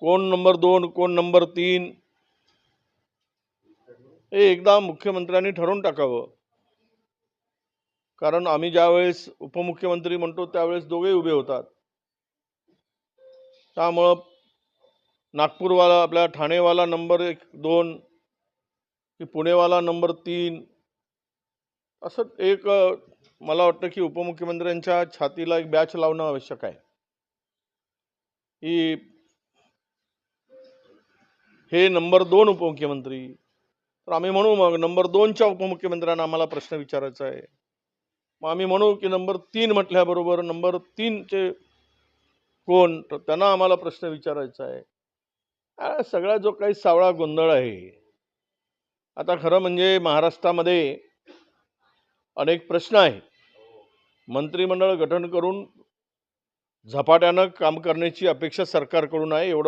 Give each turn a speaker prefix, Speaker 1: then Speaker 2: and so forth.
Speaker 1: कोण नंबर 2, कोण नंबर 3, हे एकदा मुख्यमंत्र्यांनी ठरवून टाकावं. कारण आम्ही ज्यावेळेस उपमुख्यमंत्री म्हणतो त्यावेळेस दोघे उभे होतात. त्यामुळं नागपूरवाला आपला ठाणेवाला नंबर 1 2 की पुणेवाला नंबर 3, असं एक मला वाटतं की उपमुख्यमंत्र्यांच्या छातीला एक बॅच लावणं आवश्यक आहे. की हे नंबर 2 उपमुख्यमंत्री, तर आम्ही म्हणू मग नंबर 2च्या उपमुख्यमंत्र्यांना आम्हाला प्रश्न विचारायचा आहे. मग आम्ही म्हणू की नंबर 3 म्हटल्याबरोबर नंबर 3चे कोण, तर त्यांना आम्हाला प्रश्न विचारायचा आहे. हा सगळा जो काही सावळा गोंधळ आहे, आता खरं म्हणजे महाराष्ट्रामध्ये अनेक प्रश्न आहेत. मंत्रिमंडळ गठन करून झपाट्यानं काम करण्याची अपेक्षा सरकारकडून आहे, एवढं